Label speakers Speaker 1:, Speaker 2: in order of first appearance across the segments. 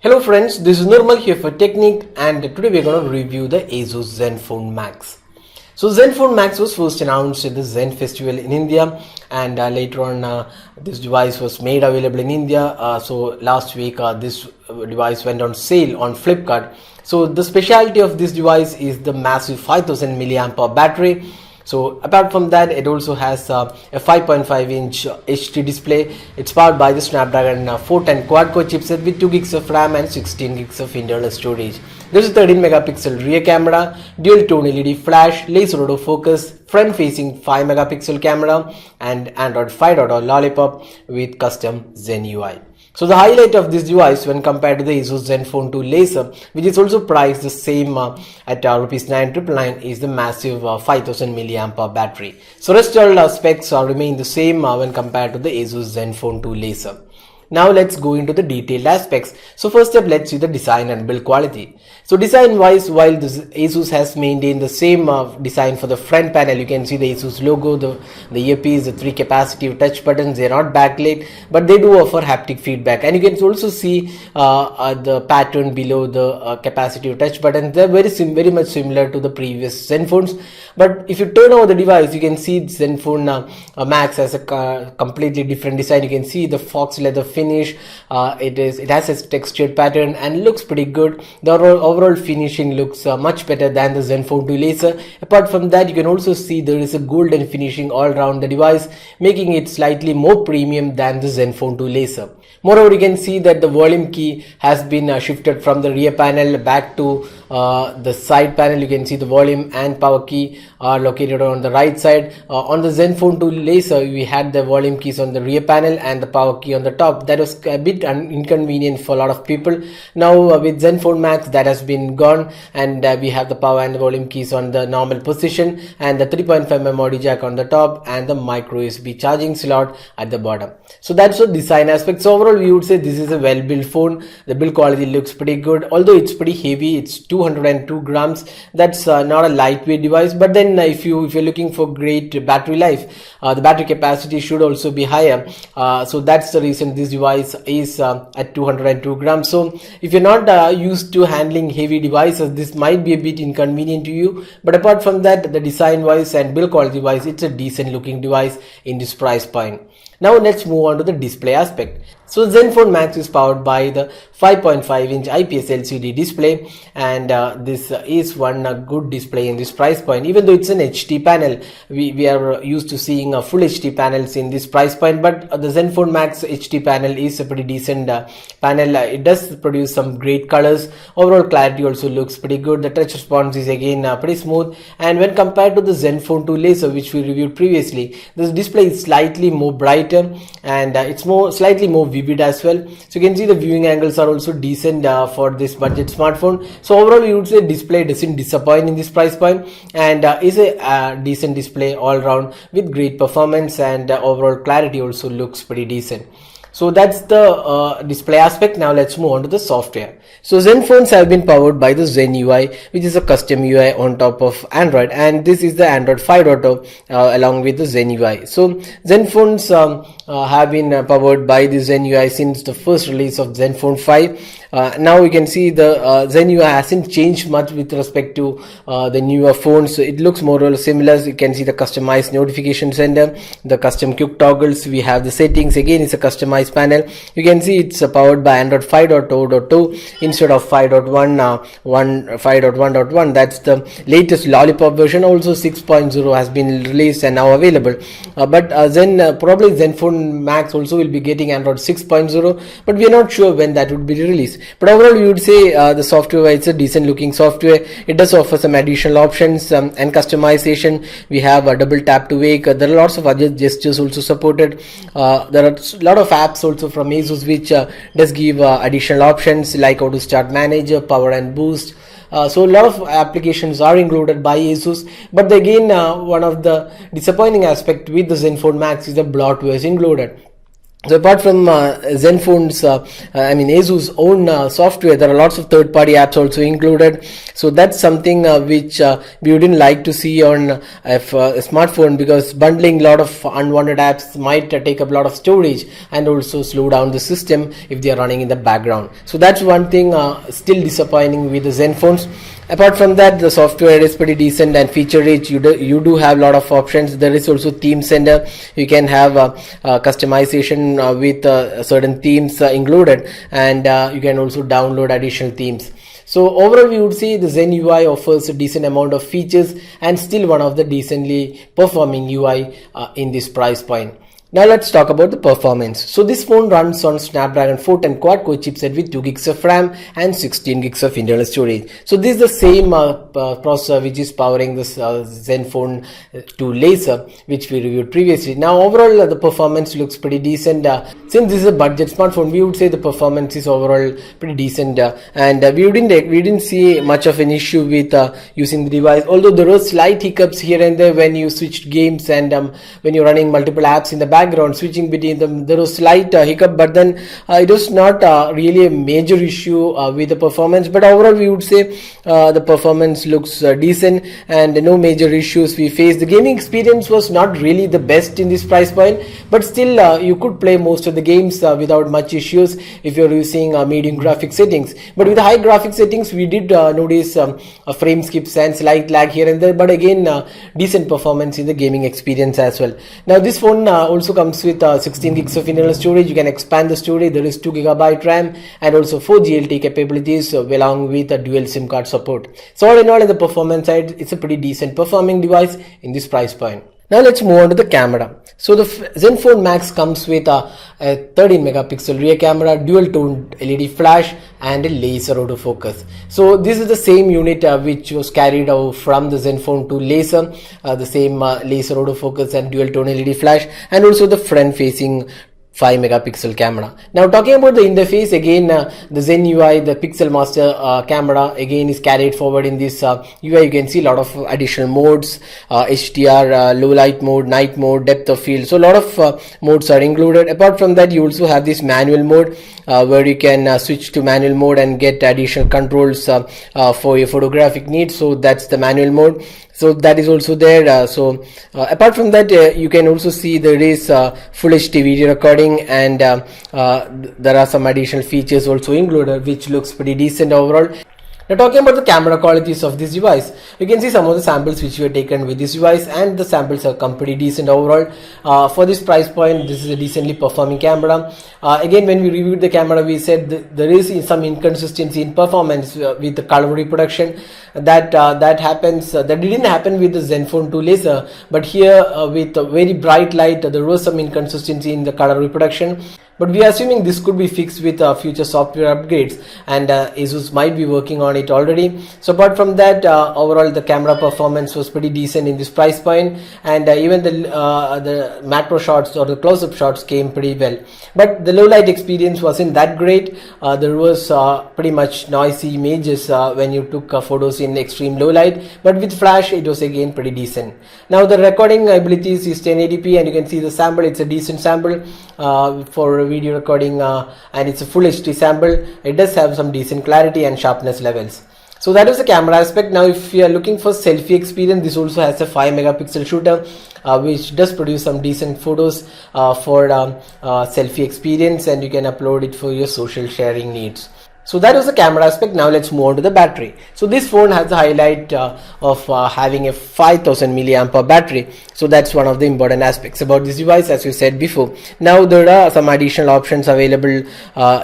Speaker 1: Hello friends, this is Nirmal here for Technique, and today we're going to review the ASUS Zenfone Max. So Zenfone Max was first announced at the Zen Festival in India, and later on this device was made available in India. So last week this device went on sale on Flipkart. So the specialty of this device is the massive 5000 mAh battery. So apart from that, it also has a 5.5-inch HD display. It's powered by the Snapdragon 410 quad-core chipset with 2 gigs of RAM and 16 gigs of internal storage. There's a 13 megapixel rear camera, dual tone LED flash, laser autofocus, front-facing 5 megapixel camera, and Android 5.0 Lollipop with custom Zen UI. So the highlight of this device when compared to the ASUS Zenfone 2 Laser, which is also priced the same at Rs 999, is the massive 5000 mAh battery. So rest all specs remain the same when compared to the ASUS Zenfone 2 Laser. Now let's go into the detailed aspects. So first up, let's see the design and build quality. So design wise, while this ASUS has maintained the same design for the front panel, you can see the ASUS logo, the earpiece, the 3 capacitive touch buttons. They are not backlit, but they do offer haptic feedback, and you can also see the pattern below the capacitive touch button. They're very much similar to the previous Zenphones. But if you turn over the device, you can see Zenfone Max has a completely different design. You can see the fox leather finish. It has a textured pattern and looks pretty good. The overall finishing looks much better than the Zenfone 2 Laser. Apart from that, you can also see there is a golden finishing all around the device, making it slightly more premium than the Zenfone 2 Laser. Moreover, you can see that the volume key has been shifted from the rear panel back to the side panel. You can see the volume and power key are located on the right side. On the Zenfone 2 Laser, we had the volume keys on the rear panel and the power key on the top. That was a bit inconvenient for a lot of people. Now with Zenfone Max, that has been gone, and we have the power and the volume keys on the normal position, and the 3.5mm audio jack on the top, and the micro USB charging slot at the bottom. So that's the design aspect. So overall, we would say this is a well-built phone. The build quality looks pretty good, although it's pretty heavy. It's 202 grams. That's not a lightweight device, but then if you're looking for great battery life, the battery capacity should also be higher. So that's the reason this device is at 202 grams. So if you're not used to handling heavy devices, this might be a bit inconvenient to you. But apart from that, the design wise and build quality wise, it's a decent looking device in this price point. Now let's move on to the display aspect. So Zenfone Max is powered by the 5.5-inch IPS LCD display, and this is one good display in this price point. Even though it's an HD panel, we are used to seeing full HD panels in this price point, but the Zenfone Max HD panel is a pretty decent panel. It does produce some great colors. Overall clarity also looks pretty good. The touch response is again pretty smooth, and when compared to the Zenfone 2 Laser, which we reviewed previously, this display is slightly more brighter, and it's slightly more vivid as well. So you can see the viewing angles are also decent for this budget smartphone. So overall, we would say display doesn't disappoint in this price point, and is a decent display all around with great performance, and overall clarity also looks pretty decent. So that's the display aspect. Now let's move on to the software. So Zenphones have been powered by the Zen UI, which is a custom UI on top of Android, and this is the Android 5.0 along with the Zen UI. So Zenphones have been powered by the Zen UI since the first release of Zenfone 5. Now you can see the Zen UI hasn't changed much with respect to the newer phones. So it looks more or less similar. You can see the customized notification center, the custom quick toggles. We have the settings. Again, it's a customized panel. You can see it's powered by Android 5.0.2 instead of 5.1. That's the latest Lollipop version. Also 6.0 has been released and now available. But probably Zenfone Max also will be getting Android 6.0, but we are not sure when that would be released. But overall, we would say the software, it's a decent looking software. It does offer some additional options and customization. We have a double tap to wake. There are lots of other gestures also supported. There are a lot of apps also from ASUS which does give additional options like auto start manager, power and boost. So a lot of applications are included by ASUS, but again one of the disappointing aspect with the Zenfone Max is the bloatware is included. So apart from Zenfone's, ASUS own software, there are lots of third-party apps also included. So that's something which we wouldn't like to see on a smartphone, because bundling a lot of unwanted apps might take up a lot of storage and also slow down the system if they are running in the background. So that's one thing still disappointing with the Zenfones. Apart from that, the software is pretty decent and feature rich. You do have a lot of options. There is also theme center. You can have customization with certain themes included, and you can also download additional themes. So overall, we would say the Zen UI offers a decent amount of features and still one of the decently performing UI in this price point. Now let's talk about the performance. So this phone runs on Snapdragon 410 quad-core chipset with 2 gigs of RAM and 16 gigs of internal storage. So this is the same processor which is powering this Zenfone 2 Laser, which we reviewed previously. Now overall the performance looks pretty decent. Since this is a budget smartphone, we would say the performance is overall pretty decent, and we didn't see much of an issue with using the device. Although there were slight hiccups here and there when you switched games and when you're running multiple apps in the background, switching between them, there was slight hiccup, but then it was not really a major issue with the performance. But overall, we would say the performance looks decent and no major issues we faced. The gaming experience was not really the best in this price point, but still you could play most of the games without much issues if you're using medium graphic settings. But with the high graphic settings, we did notice frame skips and slight lag here and there, but again decent performance in the gaming experience as well. Now this phone also comes with 16 gigs of internal storage. You can expand the storage. There is 2 GB RAM and also 4 GLT capabilities along with a dual SIM card support. So all in all, in the performance side, it's a pretty decent performing device in this price point. Now let's move on to the camera. So the Zenfone Max comes with a 13 megapixel rear camera, dual tone LED flash and a laser autofocus. So this is the same unit which was carried out from the Zenfone 2 Laser, the same laser autofocus and dual tone LED flash, and also the front facing 5 megapixel camera. Now talking about the interface, again the Zen UI, the Pixel Master camera again is carried forward in this UI. You can see a lot of additional modes, HDR, low light mode, night mode, depth of field. So a lot of modes are included. Apart from that, you also have this manual mode where you can switch to manual mode and get additional controls for your photographic needs. So that's the manual mode. So that is also there. Apart from that, you can also see there is full HD video recording, and there are some additional features also included, which looks pretty decent overall. Now talking about the camera qualities of this device, you can see some of the samples which were taken with this device, and the samples have come pretty decent overall. For this price point, this is a decently performing camera. Again, when we reviewed the camera, we said there is some inconsistency in performance with the color reproduction. That happens. That didn't happen with the Zenfone 2 Laser, but here with a very bright light, there was some inconsistency in the color reproduction. But we are assuming this could be fixed with future software upgrades, and ASUS might be working on it already. So apart from that, overall the camera performance was pretty decent in this price point, and even the macro shots or the close-up shots came pretty well. But the low light experience wasn't that great. There was pretty much noisy images when you took photos in extreme low light, but with flash it was again pretty decent. Now the recording abilities is 1080p, and you can see the sample. It's a decent sample for video recording, and it's a full HD sample. It does have some decent clarity and sharpness levels. So that is the camera aspect. Now if you are looking for selfie experience, this also has a 5 megapixel shooter which does produce some decent photos for selfie experience, and you can upload it for your social sharing needs. So that was the camera aspect. Now let's move on to the battery. So this phone has the highlight of having a 5000 milliampere battery. So that's one of the important aspects about this device, as we said before. Now there are some additional options available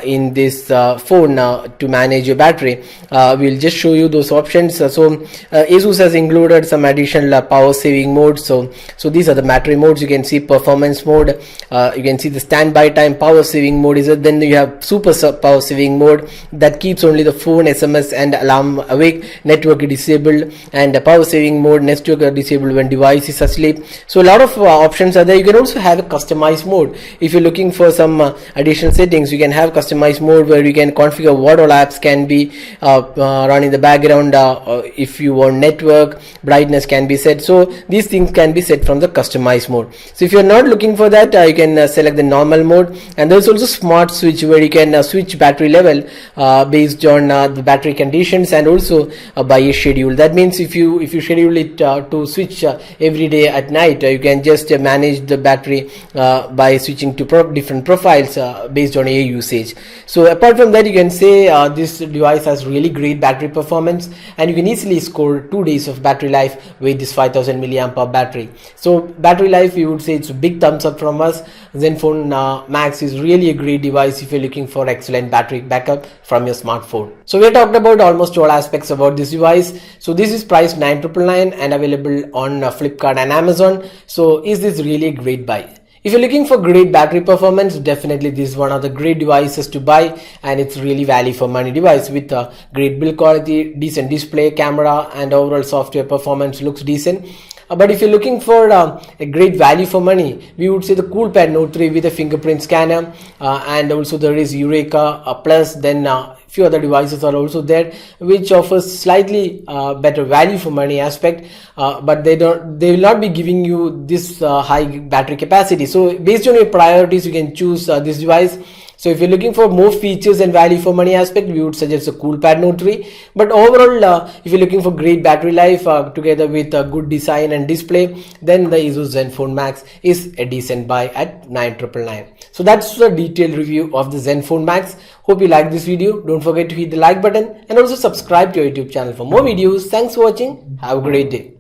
Speaker 1: in this phone to manage your battery. We'll just show you those options. ASUS has included some additional power saving modes. So these are the battery modes. You can see performance mode. You can see the standby time. Power saving mode is it. Then you have super power saving mode. that keeps only the phone, SMS and alarm awake, network disabled, and power saving mode, network disabled when device is asleep. So a lot of options are there. You can also have a customized mode. If you're looking for some additional settings, you can have customized mode where you can configure what all apps can be run in the background. If you want network, brightness can be set. So these things can be set from the customized mode. So if you're not looking for that, you can select the normal mode. And there's also smart switch where you can switch battery level based on the battery conditions, and also by a schedule. That means if you schedule it to switch every day at night, you can just manage the battery by switching to different profiles based on your usage. So apart from that, you can say this device has really great battery performance, and you can easily score 2 days of battery life with this 5000 milliamp hour battery. So battery life, we would say it's a big thumbs up from us. Zenfone Max is really a great device if you're looking for excellent battery backup from your smartphone. So we talked about almost all aspects about this device. So this is priced 9,999 and available on Flipkart and Amazon. So is this really a great buy? If you're looking for great battery performance, definitely this is one of the great devices to buy, and it's really value for money device with a great build quality, decent display, camera, and overall software performance looks decent. But if you're looking for a great value for money, we would say the CoolPad Note 3 with a fingerprint scanner, and also there is Eureka Plus. Then few other devices are also there which offers slightly better value for money aspect, but they will not be giving you this high battery capacity. So based on your priorities, you can choose this device. So if you're looking for more features and value for money aspect, we would suggest a CoolPad Note 3. But overall, if you're looking for great battery life together with a good design and display, then the ASUS Zenfone Max is a decent buy at 9,999. So that's the detailed review of the Zenfone Max. Hope you liked this video. Don't forget to hit the like button and also subscribe to our YouTube channel for more videos. Thanks for watching. Have a great day.